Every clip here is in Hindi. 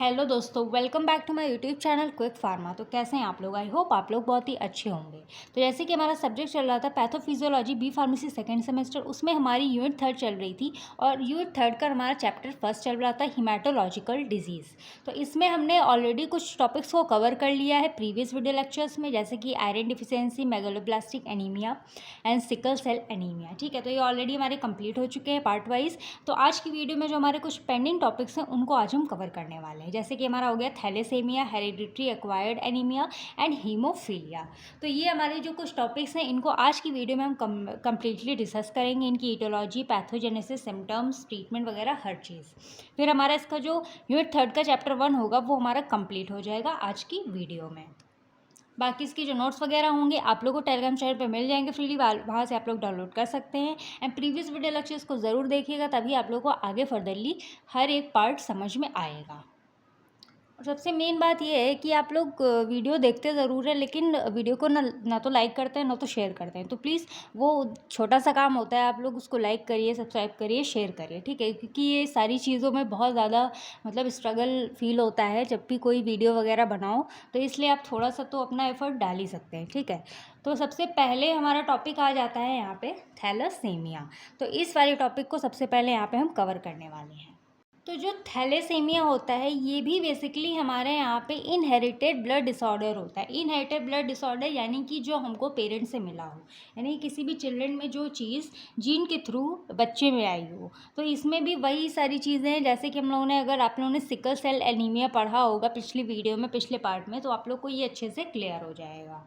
हेलो दोस्तों, welcome back to my YouTube channel quick pharma. तो कैसे हैं आप लोग? आई होप आप लोग बहुत ही अच्छे होंगे। तो जैसे कि हमारा सब्जेक्ट चल रहा था pathophysiology B pharmacy second semester, उसमें हमारी यूनिट 3 चल रही थी और यूनिट 3 का हमारा चैप्टर फर्स्ट चल रहा था हिमेटोलॉजिकल डिजीज़। तो इसमें हमने ऑलरेडी कुछ टॉपिक्स को कवर कर लिया है प्रीवियस वीडियो लेक्चर्स में, जैसे कि iron deficiency, megaloblastic anaemia and sickle cell anaemia. ठीक है, तो ये ऑलरेडी हमारे कंप्लीट हो चुके हैं पार्ट वाइज। तो आज की वीडियो में जो हमारे कुछ पेंडिंग टॉपिक्स हैं उनको आज हम कवर करने वाले हैं। जैसे कि हमारा हो गया thalassaemia, hereditary acquired anaemia and haemophilia. तो ये हमारे जो कुछ टॉपिक्स हैं इनको आज की वीडियो में हम कंप्लीटली डिस्कस करेंगे, इनकी इटोलॉजी, पैथोजेनेसिस, सिम्टम्स, ट्रीटमेंट वगैरह हर चीज़। फिर हमारा इसका जो यूनिट 3 का चैप्टर 1 होगा वो हमारा कंप्लीट हो जाएगा आज की वीडियो में। बाकी इसके जो नोट्स वगैरह होंगे आप लोगों को टेलीग्राम चैनल पे मिल जाएंगे फ्रीली, वहाँ से आप लोग डाउनलोड कर सकते हैं। एंड प्रीवियस वीडियो लेक्चर्स को ज़रूर देखिएगा, तभी आप लोगों को आगे फर्दरली हर एक पार्ट समझ में आएगा। और सबसे मेन बात यह है कि आप लोग वीडियो देखते ज़रूर है, लेकिन वीडियो को ना तो लाइक करते हैं ना तो शेयर करते हैं। तो प्लीज़ वो छोटा सा काम होता है, आप लोग उसको लाइक करिए, सब्सक्राइब करिए, शेयर करिए, ठीक है? क्योंकि ये सारी चीज़ों में बहुत ज़्यादा मतलब स्ट्रगल फील होता है जब भी कोई वीडियो वगैरह बनाओ, तो इसलिए आप थोड़ा सा तो अपना एफर्ट डाल ही सकते हैं, ठीक है? तो सबसे पहले हमारा टॉपिक आ जाता है यहाँ पे थैलेसेमिया। तो इस वाले टॉपिक को सबसे पहले यहाँ पे हम कवर करने वाले हैं। तो जो थैलेसेमिया होता है ये भी बेसिकली हमारे यहाँ पे इनहेरिटेड ब्लड डिसऑर्डर होता है। इनहेरिटेड ब्लड डिसऑर्डर यानी कि जो हमको पेरेंट्स से मिला हो, यानी किसी भी चिल्ड्रन में जो चीज़ जीन के थ्रू बच्चे में आई हो। तो इसमें भी वही सारी चीज़ें हैं, जैसे कि हम लोगों ने, अगर आप लोगों ने सिकल सेल एनीमिया पढ़ा होगा पिछली वीडियो में, पिछले पार्ट में, तो आप लोग को ये अच्छे से क्लियर हो जाएगा।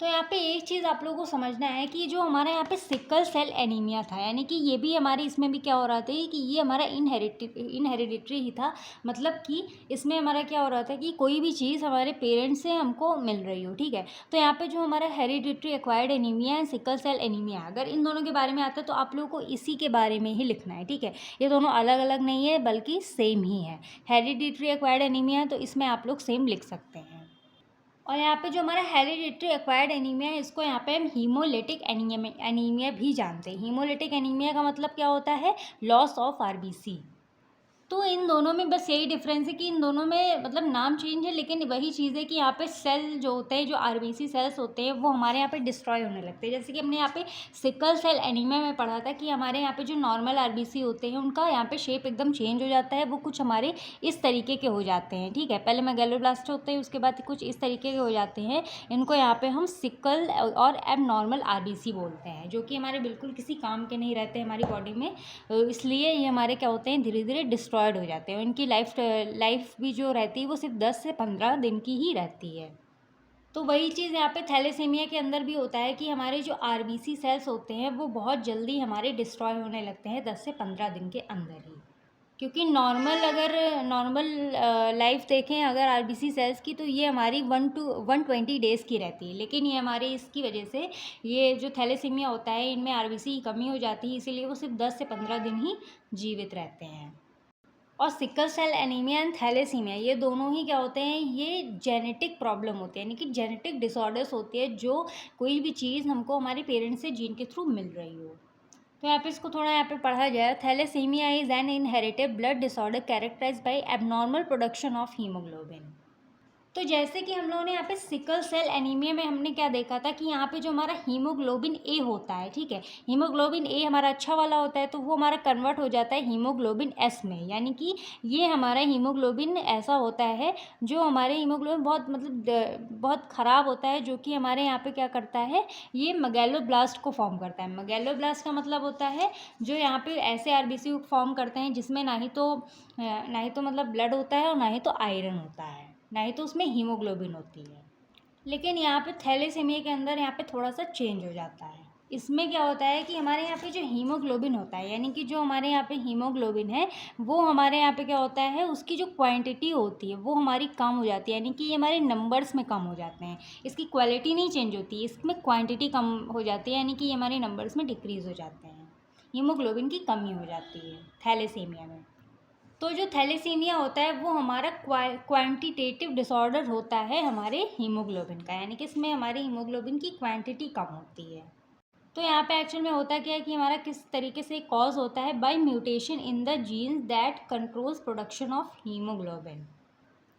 तो यहाँ पे एक चीज़ आप लोगों को समझना है कि जो हमारा यहाँ पे सिकल सेल एनीमिया था, यानी कि ये भी हमारे इसमें भी क्या हो रहा था कि ये हमारा इनहेरिडिटरी ही था। मतलब कि इसमें हमारा क्या हो रहा था कि कोई भी चीज़ हमारे पेरेंट्स से हमको मिल रही हो, ठीक है? तो यहाँ पे जो हमारा hereditary acquired anaemia and sickle cell anaemia, अगर इन दोनों के बारे में आता है तो आप लोगों को इसी के बारे में ही लिखना है, ठीक है? ये दोनों अलग अलग नहीं है बल्कि सेम ही है। हेरिडिटरी एक्वायर्ड एनीमिया है तो इसमें आप लोग सेम लिख सकते हैं। और यहाँ पे जो हमारा हेरिडिटरी एक्वायर्ड एनीमिया है, इसको यहाँ पे हम हीमोलिटिक एनीमिया भी जानते हैं। हीमोलिटिक एनीमिया का मतलब क्या होता है? Loss of RBC. तो इन दोनों में बस यही डिफरेंस है कि इन दोनों में मतलब नाम चेंज है, लेकिन वही चीज़ है कि यहाँ पे सेल जो होते हैं, जो आरबीसी सेल्स होते हैं, वो हमारे यहाँ पे डिस्ट्रॉय होने लगते हैं। जैसे कि हमने यहाँ पे सिकल सेल एनीमिया में पढ़ा था कि हमारे यहाँ पे जो नॉर्मल आरबीसी होते हैं उनका यहाँ पे शेप एकदम चेंज हो जाता है, वो कुछ हमारे इस तरीके के हो जाते हैं, ठीक है? पहले मेगालोब्लास्ट होते हैं, उसके बाद कुछ इस तरीके के हो जाते हैं। इनको यहाँ पे हम सिकल और एब नॉर्मल आरबीसी बोलते हैं, जो कि हमारे बिल्कुल किसी काम के नहीं रहते हमारी बॉडी में। इसलिए ये हमारे क्या होते हैं, धीरे धीरे डिस्ट्रॉयड हो जाते हैं। इनकी लाइफ भी जो रहती है वो सिर्फ 10 से 15 दिन की ही रहती है। तो वही चीज़ यहाँ पे थैलेसेमिया के अंदर भी होता है कि हमारे जो आरबीसी सेल्स होते हैं वो बहुत जल्दी हमारे डिस्ट्रॉय होने लगते हैं 10 से 15 दिन के अंदर ही। क्योंकि नॉर्मल लाइफ देखें अगर आरबीसी सेल्स की, तो ये हमारी 1 to 120 डेज़ की रहती है। लेकिन ये हमारे इसकी वजह से, ये जो थैलेसीमिया होता है इनमें आरबीसी की कमी हो जाती है, इसीलिए वो सिर्फ 10 से 15 दिन ही जीवित रहते हैं। और sickle cell anaemia and thalassaemia, ये दोनों ही क्या होते हैं, ये जेनेटिक प्रॉब्लम होती है, यानी कि जेनेटिक डिसऑर्डर्स होती है, जो कोई भी चीज़ हमको हमारे पेरेंट्स से जीन के थ्रू मिल रही हो। तो यहाँ पे इसको थोड़ा यहाँ पे पढ़ा जाए। Thalassaemia is an inherited blood disorder characterised by abnormal production of haemoglobin. तो जैसे कि हम लोगों ने यहाँ पे सिकल सेल एनीमिया में हमने क्या देखा था कि यहाँ पे जो हमारा हीमोग्लोबिन ए होता है, ठीक है, हीमोग्लोबिन ए हमारा अच्छा वाला होता है, तो वो हमारा कन्वर्ट हो जाता है हीमोग्लोबिन एस में। यानी कि ये हमारा हीमोग्लोबिन ऐसा होता है जो हमारे हीमोग्लोबिन बहुत मतलब बहुत ख़राब होता है, जो कि हमारे यहाँ पे क्या करता है, ये मेगालोब्लास्ट को फॉर्म करता है। मेगालोब्लास्ट का मतलब होता है जो यहाँ पे ऐसे आरबीसी को फॉर्म करते हैं जिसमें ना ही तो मतलब ब्लड होता है और ना ही तो आयरन होता है, ना ही तो उसमें हीमोग्लोबिन होती है। लेकिन यहाँ पे थैलेसीमिया के अंदर यहाँ पे थोड़ा सा चेंज हो जाता है। इसमें क्या होता है कि हमारे यहाँ पे जो हीमोग्लोबिन होता है, यानी कि जो हमारे यहाँ पे हीमोग्लोबिन है, वो हमारे यहाँ पे क्या होता है, उसकी जो क्वांटिटी होती है वो हमारी कम हो जाती है, यानी कि ये हमारे नंबर्स में कम हो जाते हैं। इसकी क्वालिटी नहीं चेंज होती, इसमें क्वांटिटी कम हो जाती है, यानी कि ये हमारे नंबर्स में डिक्रीज़ हो जाते हैं। हीमोग्लोबिन की कमी हो जाती है थैलेसीमिया में। तो जो थैलेसीमिया होता है वो हमारा क्वांटिटेटिव डिसऑर्डर होता है हमारे हीमोग्लोबिन का, यानी कि इसमें हमारे हीमोग्लोबिन की क्वांटिटी कम होती है। तो यहाँ पे एक्चुअल में होता क्या है कि हमारा किस तरीके से कॉज होता है, by mutation in the genes that controls production of haemoglobin.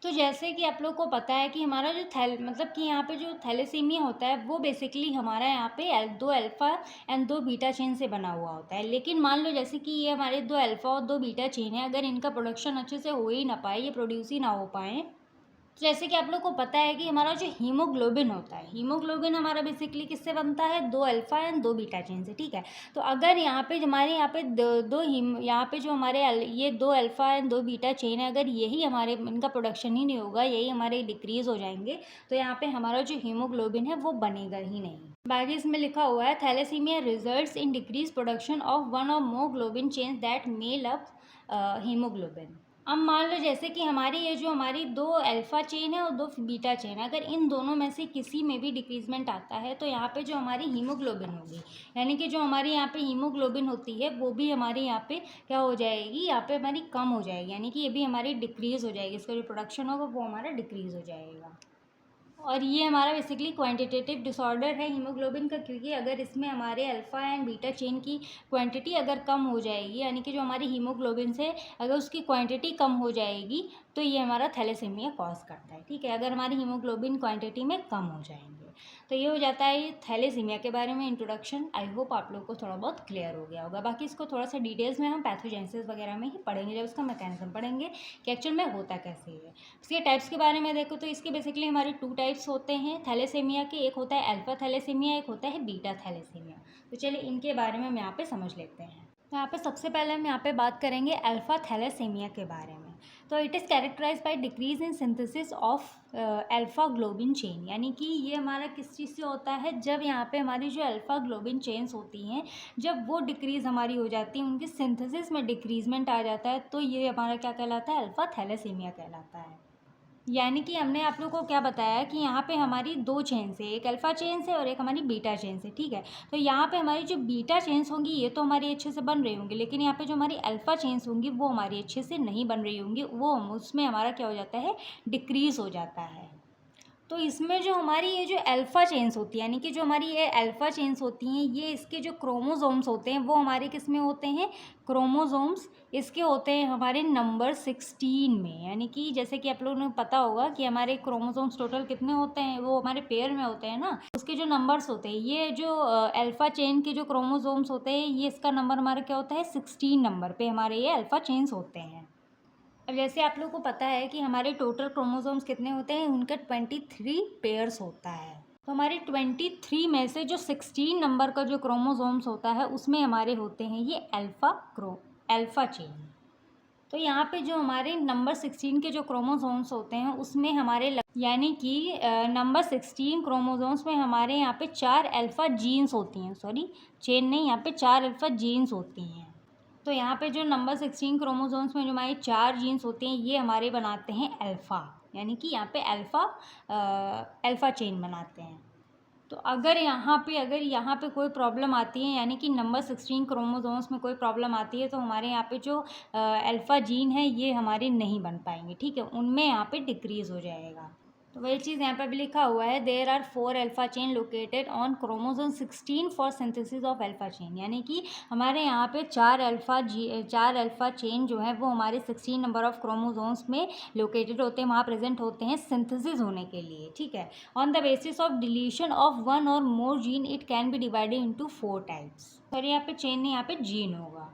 तो जैसे कि आप लोग को पता है कि हमारा जो मतलब कि यहाँ पे जो थैलेसीमिया होता है वो बेसिकली हमारा यहाँ पे दो अल्फ़ा एंड दो बीटा चेन से बना हुआ होता है। लेकिन मान लो जैसे कि ये हमारे दो अल्फ़ा और दो बीटा चेन है, अगर इनका प्रोडक्शन अच्छे से हो ही ना पाए, ये प्रोड्यूस ही ना हो पाए, तो जैसे कि आप लोग को पता है कि हमारा जो हीमोग्लोबिन होता है, हीमोग्लोबिन हमारा बेसिकली किससे बनता है, दो अल्फ़ा एंड दो बीटा चेन से, ठीक है। तो अगर यहाँ पे हमारे यहाँ पे दो हीम यहाँ पे जो हमारे ये दो अल्फ़ा एंड दो बीटा चेन है, अगर यही हमारे इनका प्रोडक्शन ही नहीं होगा, यही हमारे डिक्रीज़ हो जाएंगे, तो यहाँ पे हमारा जो हीमोग्लोबिन है वो बनेगा ही नहीं। बाकी इसमें लिखा हुआ है thalassaemia results in decrease production of one और more globin chains that make up haemoglobin. अब मान लो जैसे कि हमारी ये जो हमारी दो अल्फ़ा चेन है और दो बीटा चेन है, अगर इन दोनों में से किसी में भी डिक्रीजमेंट आता है तो यहाँ पे जो हमारी हीमोग्लोबिन होगी, यानी कि जो हमारी यहाँ पे हीमोग्लोबिन होती है वो भी हमारे यहाँ पे क्या हो जाएगी, यहाँ पे हमारी कम हो जाएगी, यानी कि ये भी हमारी डिक्रीज़ हो जाएगी, इसका जो प्रोडक्शन होगा वो हमारा डिक्रीज़ हो जाएगा। और ये हमारा बेसिकली क्वांटिटेटिव डिसऑर्डर है हीमोग्लोबिन का, क्योंकि अगर इसमें हमारे अल्फ़ा एंड बीटा चेन की क्वांटिटी अगर कम हो जाएगी, यानी कि जो हमारी हीमोग्लोबिन से अगर उसकी क्वांटिटी कम हो जाएगी तो ये हमारा थैलेसीमिया कॉज करता है, ठीक है, अगर हमारी हीमोग्लोबिन क्वांटिटी में कम हो जाएंगे। तो ये हो जाता है थैलेसीमिया के बारे में इंट्रोडक्शन। आई होप आप लोग को थोड़ा बहुत क्लियर हो गया होगा। बाकी इसको थोड़ा सा डिटेल्स में हम पैथोजेनेसिस वगैरह में ही पढ़ेंगे, जब इसका मैकेनिज्म पढ़ेंगे कि एक्चुअल में होता कैसे है। इसके टाइप्स के बारे में देखो तो इसके बेसिकली हमारे टू टाइप्स होते हैं थैलेसीमिया के, एक होता है अल्फ़ा थैलेसीमिया, एक होता है बीटा थैलेसीमिया। तो चलिए इनके बारे में हम यहाँ पे समझ लेते हैं। तो यहाँ पे सबसे पहले हम यहाँ पे बात करेंगे अल्फ़ा थैलेसीमिया के बारे में। तो it is characterise by decrease in synthesis of alpha globin chain, यानी कि ये हमारा किस चीज़ से होता है, जब यहाँ पे हमारी जो अल्फ़ा ग्लोबिन चेन्स होती हैं जब वो डिक्रीज़ हमारी हो जाती है, उनकी सिंथेसिस में डिक्रीजमेंट आ जाता है, तो ये हमारा क्या कहलाता है, अल्फ़ा थैलेसीमिया कहलाता है। यानी कि हमने आप लोगों को क्या बताया कि यहाँ पे हमारी दो चेन से, एक अल्फ़ा चेन से और एक हमारी बीटा चेन से, ठीक है। तो यहाँ पे हमारी जो बीटा चेन्स होंगी ये तो हमारी अच्छे से बन रही होंगी, लेकिन यहाँ पे जो हमारी अल्फ़ा चेन्स होंगी वो हमारी अच्छे से नहीं बन रही होंगी, वो उसमें हमारा क्या हो जाता है, डिक्रीज़ हो जाता है। तो इसमें जो हमारी ये जो अल्फ़ा चेन्स होती है, यानी कि जो हमारी ये अल्फ़ा चेन्स होती हैं, ये इसके जो क्रोमोसोम्स होते हैं वो हमारे किस में होते हैं, क्रोमोसोम्स इसके होते हैं हमारे नंबर 16 में। यानी कि जैसे कि आप लोगों को पता होगा कि हमारे क्रोमोसोम्स टोटल कितने होते हैं, वो हमारे पेयर में होते हैं ना, उसके जो नंबर्स होते हैं, ये जो अल्फ़ा चेन के जो क्रोमोसोम्स होते हैं, ये इसका नंबर हमारा क्या होता है, 16 नंबर पे हमारे ये अल्फ़ा चेन्स होते हैं। अब जैसे आप लोगों को पता है कि हमारे टोटल क्रोमोसोम्स कितने होते हैं, उनका 23 पेयर्स होता है। तो हमारे 23 में से जो 16 नंबर का जो क्रोमोसोम्स होता है उसमें हमारे होते हैं ये अल्फ़ा चेन। तो यहाँ पे जो हमारे नंबर 16 के जो क्रोमोसोम्स होते हैं उसमें हमारे यानी कि नंबर 16 क्रोमोसोम्स में हमारे यहाँ पे 4 अल्फ़ा जीन्स होती हैं, सॉरी चेन नहीं, यहाँ पे 4 अल्फ़ा जीन्स होती हैं। तो यहाँ पे जो नंबर 16 क्रोमोसोम्स में जो हमारी 4 जीन्स होते हैं ये हमारे बनाते हैं अल्फ़ा, यानी कि यहाँ पे अल्फ़ा चेन बनाते हैं। तो अगर यहाँ पे कोई प्रॉब्लम आती है, यानी कि नंबर 16 क्रोमोसोम्स में कोई प्रॉब्लम आती है, तो हमारे यहाँ पे जो अल्फ़ा जीन है ये हमारे नहीं बन पाएंगे, ठीक है, उनमें यहाँ पे डिक्रीज़ हो जाएगा। तो वही चीज़ यहाँ पे भी लिखा हुआ है, there are 4 alpha chain located on chromosome 16 for synthesis of alpha chain, यानी कि हमारे यहाँ पे 4 अल्फ़ा चेन जो है वो हमारे 16 नंबर ऑफ क्रोमोसोम्स में लोकेटेड होते हैं, वहाँ प्रेजेंट होते हैं सिंथेसिस होने के लिए, ठीक है। On the basis of deletion of one और more gene it can be divided into 4 types. Sorry यहाँ पे चेन नहीं, यहाँ पे जीन होगा।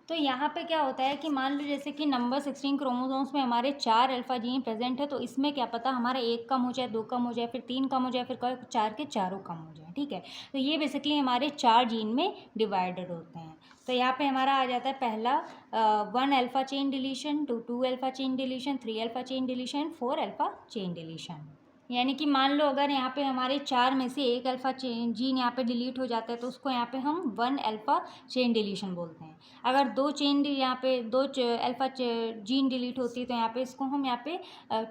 तो यहाँ पे क्या होता है कि मान लो जैसे कि नंबर 16 क्रोमोसोम्स में हमारे 4 अल्फ़ा जीन प्रेजेंट है, तो इसमें क्या पता हमारा 1 कम हो जाए, 2 कम हो जाए, फिर 3 कम हो जाए, फिर 4 के चारों कम हो जाए, ठीक है। तो ये बेसिकली हमारे 4 जीन में डिवाइडेड होते हैं। तो यहाँ पे हमारा आ जाता है पहला 1 alpha chain deletion, 2 alpha chain deletion, 3 alpha chain deletion, 4 alpha chain deletion. यानी कि मान लो अगर यहाँ पे हमारे 4 में से एक अल्फ़ा जीन यहाँ पे डिलीट हो जाता है तो उसको यहाँ पे हम 1 अल्फ़ा चेन डिलीशन बोलते हैं। अगर दो अल्फ़ा जीन डिलीट होती है तो यहाँ पे इसको हम यहाँ पे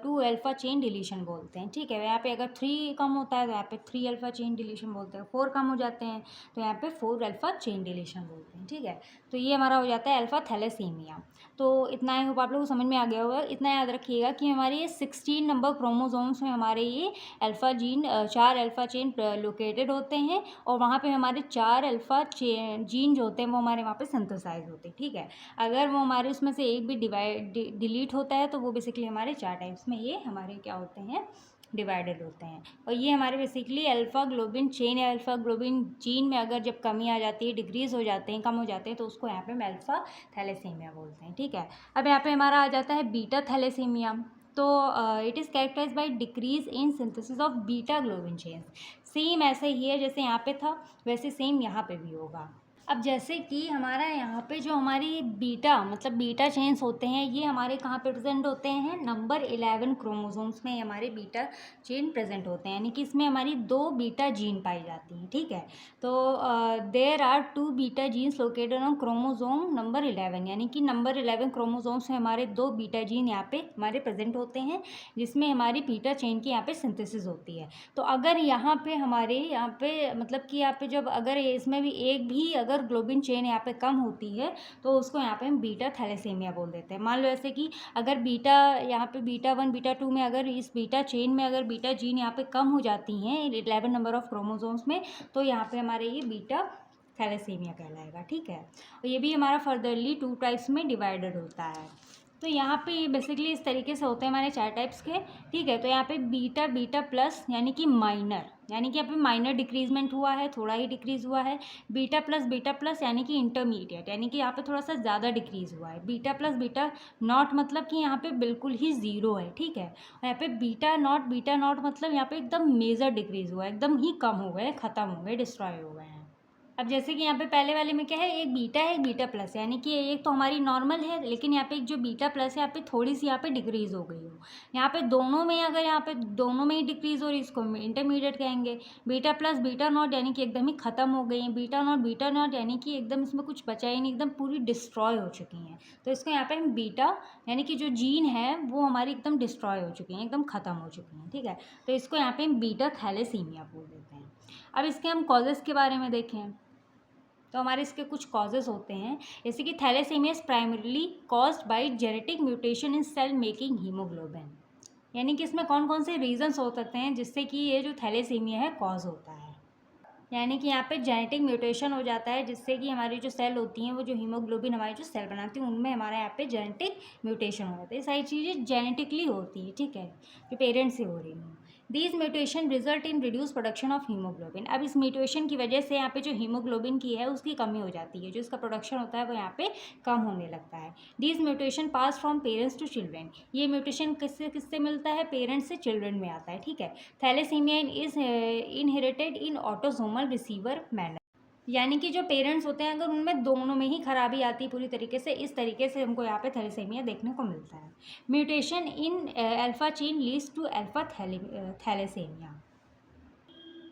2 अल्फ़ा चेन डिलीशन बोलते हैं, ठीक है। यहाँ पे अगर 3 कम होता है तो यहाँ पे 3 अल्फ़ा चेन डिलीशन बोलते हैं, 4 कम हो जाते हैं तो यहाँ पे 4 अल्फ़ा चेन डिलीशन बोलते हैं, ठीक है। तो ये हमारा हो जाता है अल्फ़ा थैलेसीमिया। तो इतना ही होप आप लोगों को समझ में आ गया होगा। इतना याद रखिएगा कि हमारे ये 16 नंबर क्रोमोसोम्स में हमारे ये 4 अल्फ़ा चेन लोकेटेड होते हैं और वहाँ पे हमारे 4 अल्फ़ा जीन जो होते हैं वो हमारे वहाँ पे सिंथेसिस सिंथेसाइज होते, ठीक है। अगर वो हमारे उसमें से एक भी डिलीट होता है तो वो बेसिकली हमारे 4 टाइप्स में ये हमारे क्या होते हैं, डिवाइडेड होते हैं। और ये हमारे बेसिकली अल्फ़ा ग्लोबिन चेन या अल्फ़ा ग्लोबिन जीन में अगर जब कमी आ जाती है, डिक्रीज़ हो जाते हैं, कम हो जाते हैं, तो उसको यहाँ पे हम अल्फ़ा थैलेसीमिया बोलते हैं, ठीक है। अब यहाँ पे हमारा आ जाता है बीटा थैलेसीमिया। तो it is characterise by decrease in synthesis of beta globin chains. Same ऐसे ही है जैसे यहाँ पे था, वैसे सेम यहाँ पे भी होगा। अब जैसे कि हमारा यहाँ पे जो हमारी बीटा मतलब बीटा चेन्स होते हैं, ये हमारे कहाँ पे प्रेजेंट होते हैं, नंबर 11 क्रोमोसोम्स में हमारे बीटा चेन प्रेजेंट होते हैं, यानी कि इसमें हमारी 2 बीटा जीन पाई जाती हैं, ठीक है। तो there are 2 beta genes located on chromosome number 11, यानी कि नंबर 11 क्रोमोसोम्स में हमारे 2 बीटा जीन यहाँ पे हमारे प्रेजेंट होते हैं, जिसमें हमारी बीटा चेन की यहाँ पे सिंथेसिस होती है। तो अगर यहाँ पे हमारे यहाँ पे मतलब कि यहाँ पे जब अगर इसमें भी एक भी अगर ग्लोबिन चेन यहाँ पे कम होती है तो उसको यहाँ पे हम बीटा थैलेसीमिया बोल देते हैं। मान लो ऐसे कि अगर बीटा यहाँ पे बीटा 1 बीटा 2 में अगर इस बीटा चेन में अगर बीटा जीन यहाँ पे कम हो जाती हैं 11 नंबर ऑफ क्रोमोसोम्स में, तो यहाँ पे हमारे ये बीटा थैलेसीमिया कहलाएगा, ठीक है। और ये भी हमारा फर्दरली 2 टाइप्स में डिवाइडेड होता है। तो यहाँ पे ये बेसिकली इस तरीके से होते हैं हमारे 4 टाइप्स के, ठीक है। तो यहाँ पे बीटा बीटा प्लस यानी कि माइनर, यानी कि यहाँ पे माइनर डिक्रीजमेंट हुआ है, थोड़ा ही डिक्रीज़ हुआ है। बीटा प्लस यानी कि इंटरमीडिएट, यानी कि यहाँ पे थोड़ा सा ज़्यादा डिक्रीज़ हुआ है। बीटा प्लस बीटा नॉट मतलब कि यहाँ पे बिल्कुल ही ज़ीरो है, ठीक है। और यहाँ पे बीटा नॉट मतलब यहाँ पे एकदम मेजर डिक्रीज़ हुआ है, एकदम ही कम हो गए, ख़त्म हो गए, डिस्ट्रॉय हो गए हैं। अब जैसे कि यहाँ पे पहले वाले में क्या है, एक बीटा है एक बीटा प्लस, यानी कि एक तो हमारी नॉर्मल है, लेकिन यहाँ पे एक जो बीटा प्लस है यहाँ पे थोड़ी सी यहाँ पे डिक्रीज़ हो गई हो। यहाँ पे दोनों में अगर यहाँ पे दोनों में ही डिक्रीज़ हो रही, इसको हम इंटरमीडिएट कहेंगे। बीटा प्लस बीटा नॉट यानी कि एकदम ही ख़त्म हो गई हैं। बीटा नॉट यानी कि एकदम इसमें कुछ बचा ही नहीं, एकदम पूरी डिस्ट्रॉय हो चुकी हैं। तो इसको यहाँ पे हम बीटा यानी कि जो जीन है वो हमारी एकदम डिस्ट्रॉय हो चुकी हैं, एकदम ख़त्म हो चुकी हैं, ठीक है। तो इसको यहाँ पे हम बीटा थैलेसीमिया बोल देते हैं। अब इसके हम कॉजेज़ के बारे में देखें तो हमारे इसके कुछ कॉजेज़ होते हैं, जैसे कि thalassaemia is primarily caused by genetic mutation in cell making haemoglobin, यानी कि इसमें कौन कौन से रीजंस हो सकते हैं जिससे कि ये जो थैलेसीमिया है कॉज होता है। यानी कि यहाँ पे जेनेटिक म्यूटेशन हो जाता है जिससे कि हमारी जो सेल होती हैं वो जो हीमोग्लोबिन हमारी जो सेल बनाती है उनमें हमारे यहाँ पे जेनेटिक म्यूटेशन हो जाता है। ये सारी चीज़ें जेनेटिकली होती है, ठीक है, जो पेरेंट्स से हो रही हैं। These mutation result in reduce production of haemoglobin. अब इस म्यूटेशन की वजह से यहाँ पे जो हीमोग्लोबिन की है उसकी कमी हो जाती है, जो इसका प्रोडक्शन होता है वो यहाँ पे कम होने लगता है। These mutation pass from parents to children. ये म्यूटेशन किससे किससे मिलता है, पेरेंट्स से चिल्ड्रेन में आता है, ठीक है। Thalassaemia is inherited in autosomal recessive manner, यानी कि जो पेरेंट्स होते हैं अगर उनमें दोनों में ही खराबी आती है पूरी तरीके से, इस तरीके से हमको यहाँ पे थैलेसीमिया देखने को मिलता है। Mutation in alpha chain leads to alpha thalassaemia,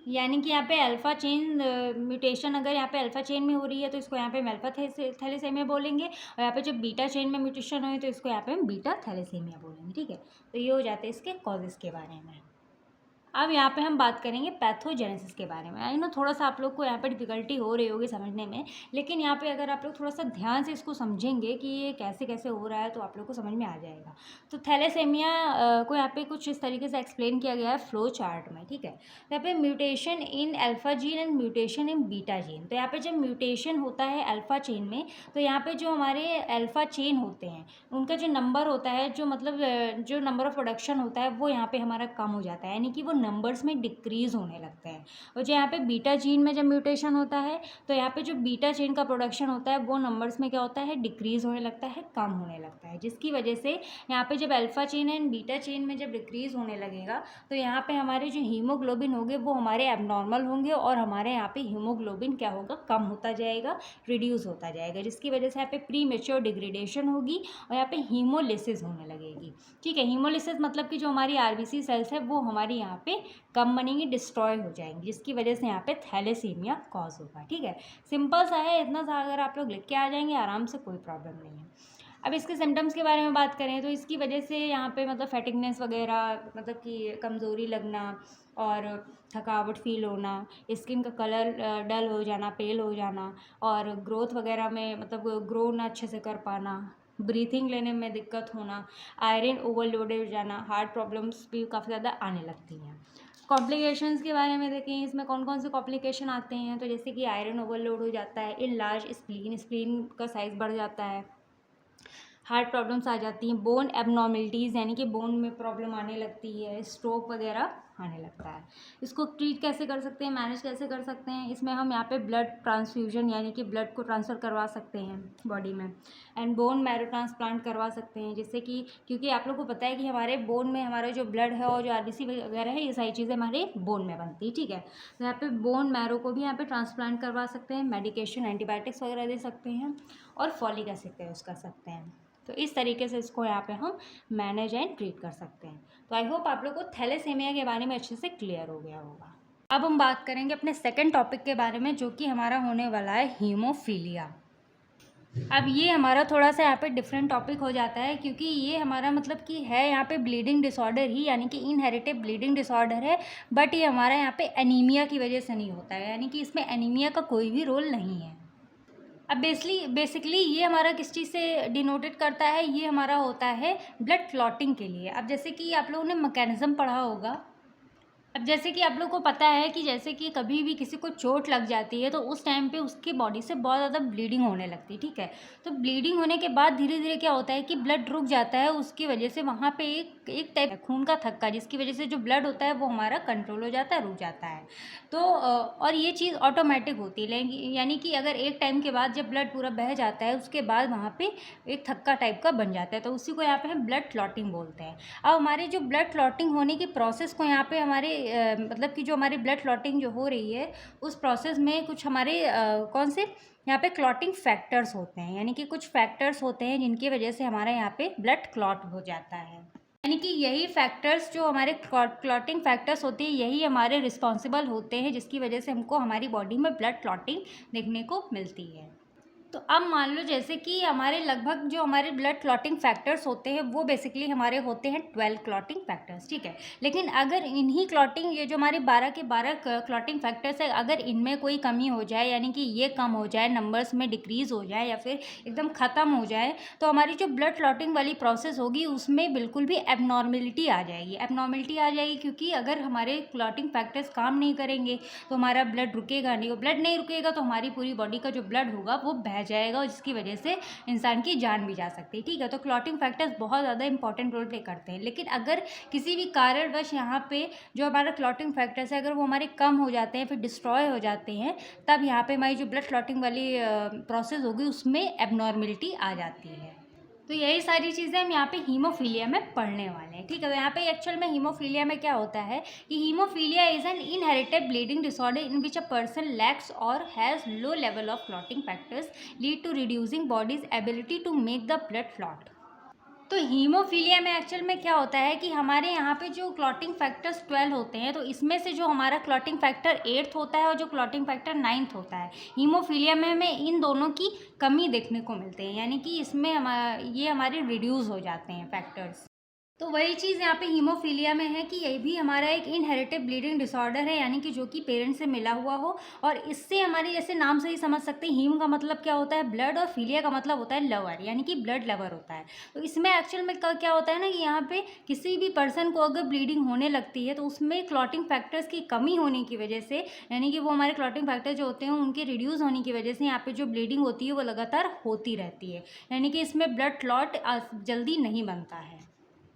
यानी कि यहाँ पे अल्फा चेन म्यूटेशन अगर यहाँ पे अल्फा चेन में हो रही है तो इसको यहाँ पे हम अल्फा थैलेसीमिया बोलेंगे, और यहाँ पे जब बीटा चेन में म्यूटेशन हुई तो इसको यहाँ पे हम बीटा थैलेसीमिया बोलेंगे, ठीक है। तो ये हो जाते हैं इसके कॉजेज़ के बारे में। अब यहाँ पे हम बात करेंगे पैथोजेनेसिस के बारे में। आई नो थोड़ा सा आप लोग को यहाँ पे डिफ़िकल्टी हो रही होगी समझने में, लेकिन यहाँ पे अगर आप लोग थोड़ा सा ध्यान से इसको समझेंगे कि ये कैसे कैसे हो रहा है तो आप लोग को समझ में आ जाएगा। तो थैलेसीमिया को यहाँ पे कुछ इस तरीके से एक्सप्लेन किया गया है फ्लो चार्ट में, ठीक है। तो यहाँ पे mutation in alpha gene and mutation in beta gene. तो यहाँ पे जब म्यूटेशन होता है अल्फा चेन में तो यहाँ पे जो हमारे अल्फा चेन होते हैं उनका जो नंबर होता है, जो मतलब जो नंबर ऑफ प्रोडक्शन होता है वो यहाँ पे हमारा कम हो जाता है, यानी कि वो नंबर्स में डिक्रीज़ होने लगते हैं। और जो यहाँ पे बीटा जीन में जब म्यूटेशन होता है तो यहाँ पे जो बीटा चेन का प्रोडक्शन होता है वो नंबर्स में क्या होता है, डिक्रीज़ होने लगता है, कम होने लगता है, जिसकी वजह से यहाँ पे जब alpha chain and beta chain में जब डिक्रीज़ होने लगेगा तो यहाँ पे हमारे जो हीमोग्लोबिन होंगे वो हमारे एबनॉर्मल होंगे और हमारे यहाँ पे हीमोग्लोबिन क्या होगा, कम होता जाएगा, रिड्यूस होता जाएगा, जिसकी वजह से यहाँ पे प्री मेच्योर डिग्रेडेशन होगी और यहाँ पे हीमोलिसिस होने लगेगी, ठीक है। हीमोलिसिस मतलब कि जो हमारी आरबीसी सेल्स है वो हमारी यहाँ पे कम बनेंगी, डिस्ट्रॉय हो जाएंगी, जिसकी वजह से यहाँ पे थैलेसीमिया कॉज होगा, ठीक है। सिंपल सा है, इतना सा अगर आप लोग लिख के आ जाएंगे आराम से, कोई प्रॉब्लम नहीं है। अब इसके सिम्टम्स के बारे में बात करें तो इसकी वजह से यहाँ पे मतलब फैटिगनेस वगैरह, मतलब कि कमज़ोरी लगना और थकावट फील होना, स्किन का कलर डल हो जाना, पेल हो जाना, और ग्रोथ वगैरह में मतलब ग्रो ना अच्छे से कर पाना, ब्रीथिंग लेने में दिक्कत होना, आयरन ओवरलोडेड हो जाना, हार्ट प्रॉब्लम्स भी काफ़ी ज़्यादा आने लगती हैं। कॉम्प्लिकेशंस के बारे में देखें, इसमें कौन कौन से कॉम्प्लिकेशन आते हैं, तो जैसे कि आयरन ओवरलोड हो जाता है, इन लार्ज स्प्लीन का साइज़ बढ़ जाता है, हार्ट प्रॉब्लम्स आ जाती हैं, बोन एबनॉर्मलिटीज़ यानी कि बोन में प्रॉब्लम आने लगती है, स्ट्रोक वगैरह आने लगता है। इसको ट्रीट कैसे कर सकते हैं, मैनेज कैसे कर सकते हैं, इसमें हम यहाँ पे ब्लड ट्रांसफ्यूजन यानी कि ब्लड को ट्रांसफ़र करवा सकते हैं बॉडी में, एंड बोन मैरो ट्रांसप्लांट करवा सकते हैं, जिससे कि क्योंकि आप लोग को पता है कि हमारे बोन में हमारा जो ब्लड है और जो आरबीसी वगैरह है, ये सारी चीज़ें हमारे बोन में बनती है, ठीक है। तो यहाँ पे बोन मैरो को भी यहाँ पे ट्रांसप्लांट करवा सकते हैं, मेडिकेशन एंटीबायोटिक्स वगैरह दे सकते हैं, और फॉलिक एसिड का यूज़ कर सकते हैं। तो इस तरीके से इसको यहाँ पे हम मैनेज एंड ट्रीट कर सकते हैं। तो आई होप आप लोग को थैलेसीमिया के बारे में अच्छे से क्लियर हो गया होगा। अब हम बात करेंगे अपने सेकंड टॉपिक के बारे में, जो कि हमारा होने वाला है हीमोफीलिया। अब ये हमारा थोड़ा सा यहाँ पे डिफरेंट टॉपिक हो जाता है, क्योंकि ये हमारा मतलब कि है यहाँ पे ब्लीडिंग डिसऑर्डर ही, यानी कि इनहेरिटेड ब्लीडिंग डिसऑर्डर है, बट ये हमारा यहाँ पे एनीमिया की वजह से नहीं होता है, यानी कि इसमें एनीमिया का कोई भी रोल नहीं है। अब बेसिकली ये हमारा किस चीज़ से डिनोटेड करता है, ये हमारा होता है ब्लड क्लॉटिंग के लिए। अब जैसे कि आप लोगों ने मैकेनिज़्म पढ़ा होगा, अब जैसे कि आप लोग को पता है कि जैसे कि कभी भी किसी को चोट लग जाती है तो उस टाइम पे उसकी बॉडी से बहुत ज़्यादा ब्लीडिंग होने लगती है, ठीक है। तो ब्लीडिंग होने के बाद धीरे धीरे क्या होता है कि ब्लड रुक जाता है, उसकी वजह से वहाँ पे एक टाइप खून का थक्का, जिसकी वजह से जो ब्लड होता है वो हमारा कंट्रोल हो जाता है, रुक जाता है। तो और ये चीज़ ऑटोमेटिक होती है, यानी कि अगर एक टाइम के बाद जब ब्लड पूरा बह जाता है उसके बाद वहाँ पे एक थक्का टाइप का बन जाता है, तो उसी को यहाँ पे हम ब्लड क्लॉटिंग बोलते हैं। अब हमारे जो ब्लड क्लॉटिंग होने की प्रोसेस को यहाँ पे हमारे मतलब कि जो हमारी ब्लड क्लॉटिंग जो हो रही है उस प्रोसेस में कुछ हमारे कौन से यहाँ पे क्लॉटिंग फैक्टर्स होते हैं, यानी कि कुछ फैक्टर्स होते हैं जिनकी वजह से हमारे यहाँ पे ब्लड क्लॉट हो जाता है। यानी कि यही फैक्टर्स जो हमारे क्लॉटिंग फैक्टर्स होते हैं यही हमारे रिस्पॉन्सिबल होते हैं, जिसकी वजह से हमको हमारी बॉडी में ब्लड क्लॉटिंग देखने को मिलती है। तो अब मान लो जैसे कि हमारे लगभग जो हमारे ब्लड क्लॉटिंग फैक्टर्स होते हैं वो बेसिकली हमारे होते हैं 12 क्लॉटिंग फैक्टर्स, ठीक है। लेकिन अगर इन्हीं क्लॉटिंग ये जो हमारे 12 के 12 क्लॉटिंग फैक्टर्स है, अगर इनमें कोई कमी हो जाए, यानी कि ये कम हो जाए, नंबर्स में डिक्रीज़ हो जाए या फिर एकदम ख़त्म हो जाए, तो हमारी जो ब्लड क्लॉटिंग वाली प्रोसेस होगी उसमें बिल्कुल भी एबनॉर्मलिटी आ जाएगी। एबनॉर्मलिटी आ जाएगी क्योंकि अगर हमारे क्लॉटिंग फैक्टर्स काम नहीं करेंगे तो हमारा ब्लड रुकेगा नहीं, और ब्लड नहीं रुकेगा तो हमारी पूरी बॉडी का जो ब्लड होगा वो बह जाएगा, और जिसकी वजह से इंसान की जान भी जा सकती है, ठीक है। तो क्लॉटिंग फैक्टर्स बहुत ज़्यादा इंपॉर्टेंट रोल प्ले करते हैं। लेकिन अगर किसी भी कारणवश यहाँ पे जो हमारा क्लॉटिंग फैक्टर्स है अगर वो हमारे कम हो जाते हैं, फिर डिस्ट्रॉय हो जाते हैं, तब यहाँ पे हमारी जो ब्लड क्लॉटिंग वाली प्रोसेस होगी उसमें एबनॉर्मलिटी आ जाती है। तो यही सारी चीज़ें हम यहाँ पे हीमोफीलिया में पढ़ने वाले हैं, ठीक है। तो यहाँ पे एक्चुअल में हीमोफीलिया में क्या होता है कि haemophilia is an inherited bleeding disorder in which a person lacks और has low level of clotting factors lead to reducing body's ability to make the blood clot. तो हीमोफीलिया में एक्चुअल में क्या होता है कि हमारे यहाँ पे जो क्लॉटिंग फैक्टर्स 12 होते हैं, तो इसमें से जो हमारा क्लॉटिंग फैक्टर 8th होता है और जो क्लॉटिंग फैक्टर 9th होता है, हीमोफीलिया में हमें इन दोनों की कमी देखने को मिलते हैं, यानी कि इसमें ये हमारे रिड्यूस हो जाते हैं फैक्टर्स। तो वही चीज़ यहाँ पे हीमोफीलिया में है कि ये भी हमारा एक इनहेरिटेड ब्लीडिंग डिसऑर्डर है, यानी कि जो कि पेरेंट्स से मिला हुआ हो, और इससे हमारे जैसे नाम से ही समझ सकते हैं हीम का मतलब क्या होता है ब्लड, और फीलिया का मतलब होता है लवर, यानी कि ब्लड लवर होता है। तो इसमें एक्चुअल में क्या होता है ना कि यहाँ पे किसी भी पर्सन को अगर ब्लीडिंग होने लगती है तो उसमें क्लॉटिंग फैक्टर्स की कमी होने की वजह से, यानी कि वो हमारे क्लॉटिंग फैक्टर जो होते हैं उनके रिड्यूस होने की वजह से यहाँ पे जो ब्लीडिंग होती है वो लगातार होती रहती है, यानी कि इसमें ब्लड क्लॉट जल्दी नहीं बनता है।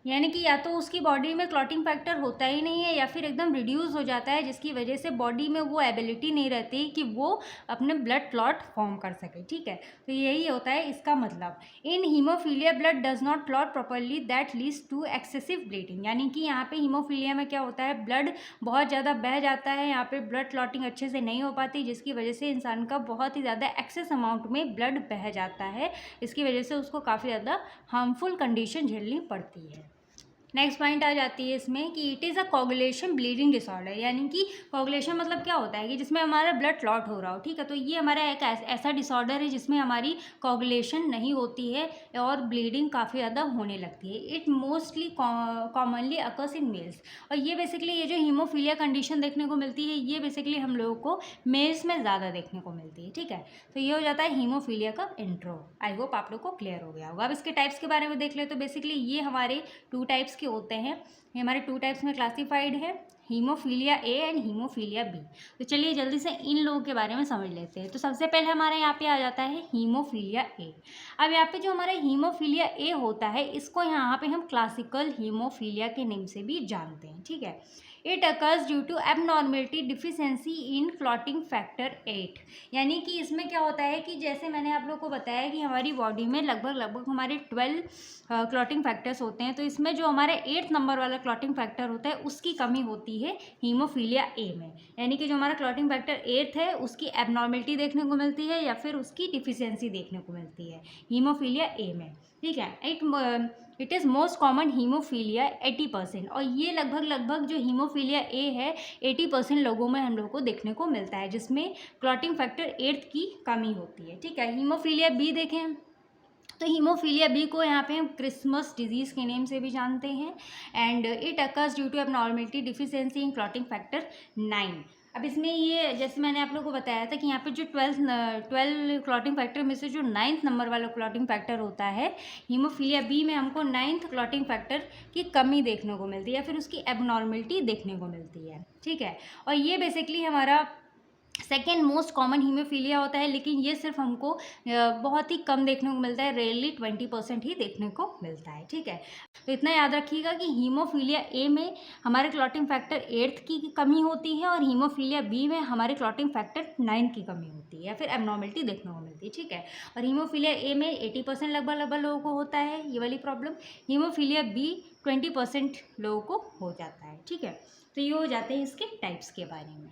यानी कि या तो उसकी बॉडी में क्लॉटिंग फैक्टर होता ही नहीं है या फिर एकदम रिड्यूस हो जाता है, जिसकी वजह से बॉडी में वो एबिलिटी नहीं रहती कि वो अपने ब्लड क्लॉट फॉर्म कर सके, ठीक है। तो यही होता है इसका मतलब। In haemophilia blood does not clot properly that leads to excessive bleeding, यानी कि यहाँ पे हीमोफीलिया में क्या होता है ब्लड बहुत ज़्यादा बह जाता है, यहाँ पे ब्लड क्लॉटिंग अच्छे से नहीं हो पाती, जिसकी वजह से इंसान का बहुत ही ज़्यादा एक्सेस अमाउंट में ब्लड बह जाता है, इसकी वजह से उसको काफ़ी ज़्यादा हार्मफुल कंडीशन झेलनी पड़ती है। नेक्स्ट पॉइंट आ जाती है इसमें कि it is a coagulation bleeding disorder, यानी कि कोगुलेशन मतलब क्या होता है कि जिसमें हमारा ब्लड क्लॉट हो रहा हो, ठीक है। तो ये हमारा एक ऐसा डिसऑर्डर है जिसमें हमारी कोगुलेशन नहीं होती है और ब्लीडिंग काफ़ी ज़्यादा होने लगती है। It mostly commonly occurs in males, और ये बेसिकली ये जो हीमोफीलिया कंडीशन देखने को मिलती है ये बेसिकली हम लोगों को मेल्स में ज़्यादा देखने को मिलती है, ठीक है। तो ये हो जाता है हीमोफीलिया का इंट्रो। आई होप आप लोग को क्लियर हो गया होगा। अब इसके टाइप्स के बारे में देख ले तो बेसिकली ये हमारे 2 टाइप्स के होते हैं, ये हमारे 2 टाइप्स में क्लासीफाइड है। Haemophilia A and haemophilia B. तो चलिए जल्दी से इन लोगों के बारे में समझ लेते हैं। तो सबसे पहले हमारे यहाँ पे आ जाता है हीमोफीलिया ए। अब यहाँ पे जो हमारा हीमोफीलिया ए होता है, इसको यहाँ पे हम क्लासिकल हीमोफीलिया के नेम से भी जानते हैं, ठीक है। It occurs due to abnormality deficiency in clotting factor 8। यानी कि इसमें क्या होता है कि जैसे मैंने आप लोग को बताया कि हमारी बॉडी में लगभग हमारे 12 क्लॉटिंग फैक्टर्स होते हैं। तो इसमें जो हमारे 8th नंबर वाला क्लॉटिंग फैक्टर होता है उसकी कमी होती है हीमोफीलिया ए में। यानी कि जो हमारा क्लॉटिंग फैक्टर 8 है उसकी एबनॉर्मेलिटी देखने को मिलती है या फिर उसकी डिफिशियंसी देखने को मिलती है हीमोफीलिया ए में, ठीक है। It is most common haemophilia 80%। और ये लगभग जो हीमोफीलिया ए है 80% लोगों में हम लोग को देखने को मिलता है, जिसमें क्लॉटिंग फैक्टर 8 की कमी होती है, ठीक है। हीमोफीलिया बी देखें तो हीमोफीलिया बी को यहाँ पे हम क्रिसमस डिजीज़ के नेम से भी जानते हैं। And it occurs due to abnormality deficiency in clotting factor 9। अब इसमें ये जैसे मैंने आप लोगों को बताया था कि यहाँ पे जो 12 क्लॉटिंग फैक्टर में से जो 9th नंबर वाला क्लॉटिंग फैक्टर होता है हीमोफीलिया बी में, हमको 9th क्लॉटिंग फैक्टर की कमी देखने को मिलती है या फिर उसकी एबनॉर्मेलिटी देखने को मिलती है, ठीक है। और ये बेसिकली हमारा सेकेंड मोस्ट कॉमन हीमोफीलिया होता है, लेकिन ये सिर्फ हमको बहुत ही कम देखने को मिलता है, रेयरली 20% ही देखने को मिलता है, ठीक है। तो इतना याद रखिएगा कि हीमोफीलिया ए में हमारे क्लॉटिंग फैक्टर 8 की कमी होती है और हीमोफीलिया बी में हमारे क्लॉटिंग फैक्टर 9 की कमी होती है या फिर एबनॉर्मेलिटी देखने को मिलती है, ठीक है। और हीमोफीलिया ए में 80% लगभग लोगों को होता है ये वाली प्रॉब्लम। हीमोफीलिया बी 20% लोगों को हो जाता है, ठीक है। तो ये हो जाते हैं इसके टाइप्स के बारे में।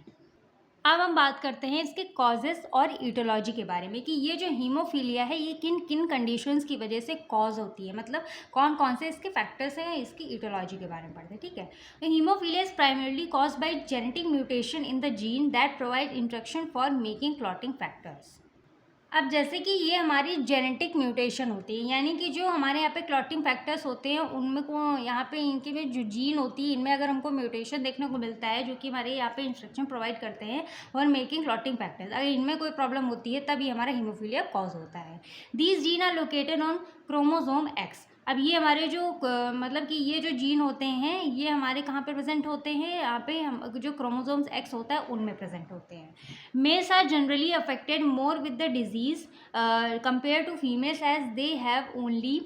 अब हम बात करते हैं इसके कॉजेस और ईटियोलॉजी के बारे में कि ये जो हीमोफीलिया है ये किन किन कंडीशंस की वजह से कॉज होती है, मतलब कौन कौन से इसके फैक्टर्स हैं, इसकी ईटियोलॉजी के बारे में पढ़ते हैं, ठीक है। तो haemophilia is primarily caused by genetic mutation in the gene that provide instruction for making clotting factors. अब जैसे कि ये हमारी जेनेटिक म्यूटेशन होती है, यानी कि जो हमारे यहाँ पे क्लॉटिंग फैक्टर्स होते हैं उनमें को यहाँ पे इनके में जो जीन होती है इनमें अगर हमको म्यूटेशन देखने को मिलता है जो कि हमारे यहाँ पे इंस्ट्रक्शन प्रोवाइड करते हैं और मेकिंग क्लॉटिंग फैक्टर्स, अगर इनमें कोई प्रॉब्लम होती है तब ये हमारा हीमोफीलिया कॉज होता है। These gene are located on chromosome X. अब ये हमारे जो मतलब कि ये जो जीन होते हैं ये हमारे कहाँ पे प्रेजेंट होते हैं, यहाँ पे हम जो क्रोमोसोम्स एक्स होता है उनमें प्रेजेंट होते हैं। Males are generally affected more with the disease compared to females as they have only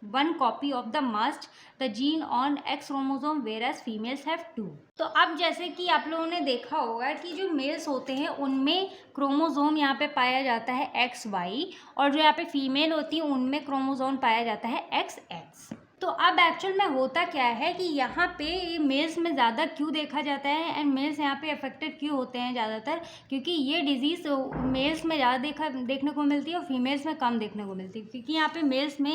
one copy of the must the gene on X chromosome whereas females have 2। तो अब जैसे कि आप लोगों ने देखा होगा कि जो मेल्स होते हैं उनमें क्रोमोसोम यहाँ पे पाया जाता है एक्स वाई और जो यहाँ पे फीमेल होती है उनमें क्रोमोसोम पाया जाता है एक्स एक्स। तो अब एक्चुअल में होता क्या है कि यहाँ पे मेल्स में ज़्यादा क्यों देखा जाता है एंड मेल्स यहाँ पे अफेक्टेड क्यों होते हैं ज़्यादातर, क्योंकि ये डिजीज़ मेल्स में ज़्यादा देखने को मिलती है और फीमेल्स में कम देखने को मिलती है, क्योंकि यहाँ पे मेल्स में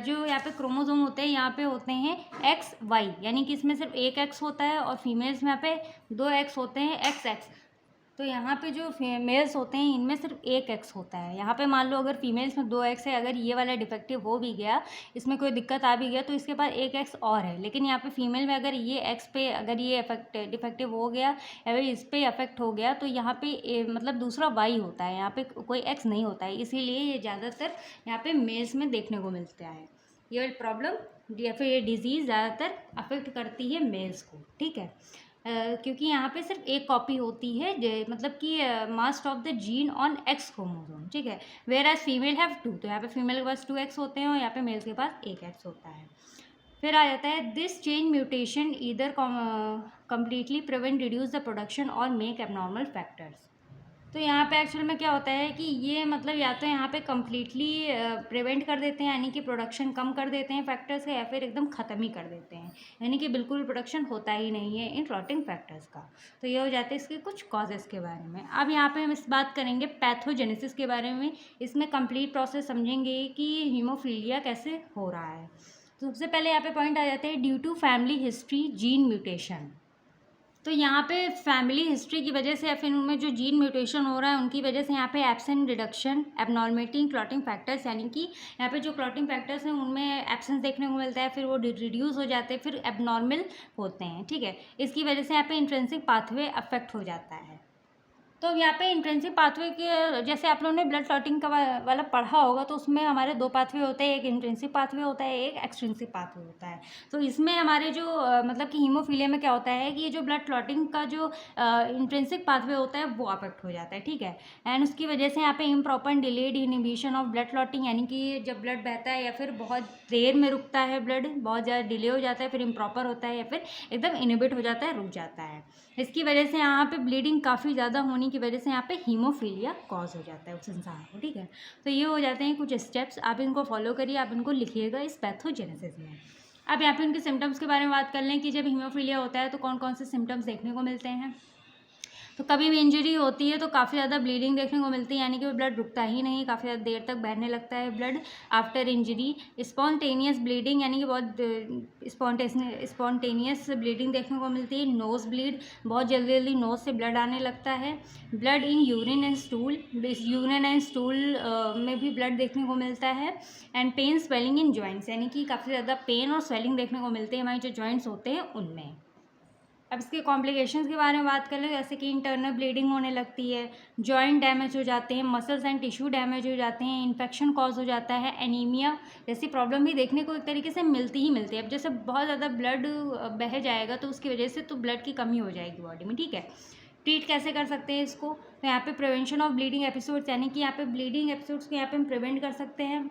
जो यहाँ पे क्रोमोसोम होते हैं यहाँ पे होते हैं एक्स वाई, यानी कि इसमें सिर्फ एक एक्स होता है और फीमेल्स में यहाँ पे 2 एक्स होते हैं एक्स एक्स। तो यहाँ पे जो फीमेल्स होते हैं इनमें सिर्फ एक एक्स होता है। यहाँ पे मान लो अगर फीमेल्स में 2 एक्स है, अगर ये वाला डिफेक्टिव हो भी गया, इसमें कोई दिक्कत आ भी गया तो इसके पास एक एक्स और है, लेकिन यहाँ पे फीमेल में अगर ये एक्स पे अगर ये डिफेक्टिव हो गया या फिर इस पर अफेक्ट हो गया तो यहाँ पे मतलब दूसरा वाई होता है, यहाँ पे कोई एक्स नहीं होता है, इसीलिए ये ज़्यादातर यहाँ पे मेल्स में देखने को मिलता है। ये प्रॉब्लम या फिर ये डिजीज़ ज़्यादातर अफेक्ट करती है मेल्स को, ठीक है। क्योंकि यहाँ पे सिर्फ एक कॉपी होती है मतलब कि must of the gene on X chromosome, ठीक है, वेयर एज फीमेल हैव 2। तो यहाँ पे फीमेल के पास 2 एक्स होते हैं और यहाँ पे मेल्स के पास एक एक्स होता है। फिर आ जाता है this change mutation either completely prevent reduce the production और मेक एबनॉर्मल फैक्टर्स। तो यहाँ पे एक्चुअल में क्या होता है कि ये मतलब या तो यहाँ पे कम्प्लीटली प्रिवेंट कर देते हैं यानी कि प्रोडक्शन कम कर देते हैं फैक्टर्स का, या फिर एकदम ख़त्म ही कर देते हैं, यानी कि बिल्कुल प्रोडक्शन होता ही नहीं है इन क्लॉटिंग फैक्टर्स का। तो ये हो जाते हैं इसके कुछ कॉजेज़ के बारे में। अब यहाँ पे हम इस बात करेंगे पैथोजेनेसिस के बारे में, इसमें कंप्लीट प्रोसेस समझेंगे कि हीमोफीलिया कैसे हो रहा है। तो सबसे पहले यहाँ पे पॉइंट आ जाते हैं due to family history gene mutation. तो यहाँ पे फैमिली हिस्ट्री की वजह से या फिर उनमें जो जीन म्यूटेशन हो रहा है उनकी वजह से यहाँ पे एब्सेंट रिडक्शन एबनॉर्मेलिटी इन क्लॉटिंग फैक्टर्स, यानी कि यहाँ पे जो क्लॉटिंग फैक्टर्स हैं उनमें एब्सेंस देखने को मिलता है, फिर वो रिड्यूस हो जाते हैं, फिर एबनॉर्मल होते हैं, ठीक है। इसकी वजह से यहाँ पे इंट्रिंसिक पाथवे अफेक्ट हो जाता है। तो यहाँ पे इंट्रिंसिक पाथवे के जैसे आप लोगों ने ब्लड क्लॉटिंग का वाला पढ़ा होगा, तो उसमें हमारे 2 पाथवे होते हैं, एक इंट्रिंसिक पाथवे होता है, एक एक्सट्रिंसिक पाथवे होता है। तो इसमें हमारे जो मतलब कि हीमोफीलिया में क्या होता है कि ये जो ब्लड क्लॉटिंग का जो इंट्रिंसिक पाथवे होता है वो अफेक्ट हो जाता है, ठीक है। एंड उसकी वजह से यहाँ पे improper delayed inhibition of blood clotting, यानी कि जब ब्लड बहता है या फिर बहुत देर में रुकता है, ब्लड बहुत ज़्यादा डिले हो जाता है, फिर इम्प्रॉपर होता है या फिर एकदम इनिबिट हो जाता है, रुक जाता है। इसकी वजह से यहाँ पे ब्लीडिंग काफ़ी ज़्यादा होने की वजह से यहाँ पे हीमोफीलिया कॉज हो जाता है उस इंसान को, ठीक है। तो ये हो जाते हैं कुछ स्टेप्स, आप इनको फॉलो करिए, आप इनको लिखिएगा इस पैथोजेनेसिस में। अब यहाँ पे उनके सिम्टम्स के बारे में बात कर लें कि जब हीमोफीलिया होता है तो कौन कौन से सिम्टम्स देखने को मिलते हैं। तो कभी भी इंजरी होती है तो काफ़ी ज़्यादा ब्लीडिंग देखने को मिलती है, यानी कि वो ब्लड रुकता ही नहीं, काफ़ी ज़्यादा देर तक बहने लगता है blood after injury. Spontaneous bleeding, यानी कि बहुत स्पॉन्टेनियस ब्लीडिंग देखने को मिलती है। नोज़ ब्लीड, बहुत जल्दी जल्दी नोज़ से ब्लड आने लगता है। Blood in urine and stool, urine and stool में भी ब्लड देखने को मिलता है। And pain swelling in joints, यानी कि काफ़ी ज़्यादा पेन और स्वेलिंग देखने को मिलते हैं हमारे जो जॉइंट्स होते हैं उनमें। अब इसके कॉम्प्लिकेशंस के बारे में बात कर लें, जैसे कि इंटरनल ब्लीडिंग होने लगती है, जॉइंट डैमेज हो जाते हैं, मसल्स एंड टिश्यू डैमेज हो जाते हैं, इन्फेक्शन कॉज हो जाता है, एनीमिया जैसी प्रॉब्लम भी देखने को एक तरीके से मिलती ही मिलती है। अब जैसे बहुत ज़्यादा ब्लड बह जाएगा तो उसकी वजह से तो ब्लड की कमी हो जाएगी बॉडी में, ठीक है। ट्रीट कैसे कर सकते हैं इसको, तो यहाँ पे प्रिवेंशन ऑफ ब्लीडिंग एपिसोड्स, यानी कि यहाँ पे ब्लीडिंग एपिसोड्स को यहाँ पे हम प्रिवेंट कर सकते हैं।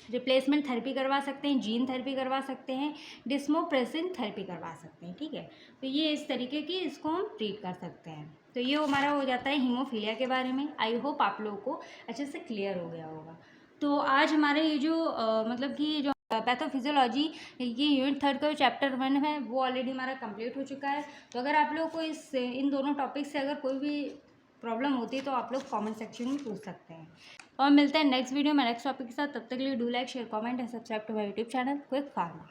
रिप्लेसमेंट थेरेपी करवा सकते हैं, जीन थेरेपी करवा सकते हैं, डिस्मोप्रेसिन थेरेपी करवा सकते हैं, ठीक है। तो ये इस तरीके की इसको हम ट्रीट कर सकते हैं। तो ये हमारा हो जाता है हीमोफीलिया के बारे में। आई होप आप लोगों को अच्छे से क्लियर हो गया होगा। तो आज हमारे ये जो मतलब कि जो पैथोफिजियोलॉजी ये यूनिट 3 का जो चैप्टर 1 है वो ऑलरेडी हमारा कंप्लीट हो चुका है। तो अगर आप लोगों को इन दोनों टॉपिक से अगर कोई भी प्रॉब्लम होती है तो आप लोग कमेंट सेक्शन में पूछ सकते हैं। और मिलते हैं नेक्स्ट वीडियो में नेक्स्ट टॉपिक के साथ। तब तक के लिए do like share comment and subscribe to my YouTube channel quick pharma.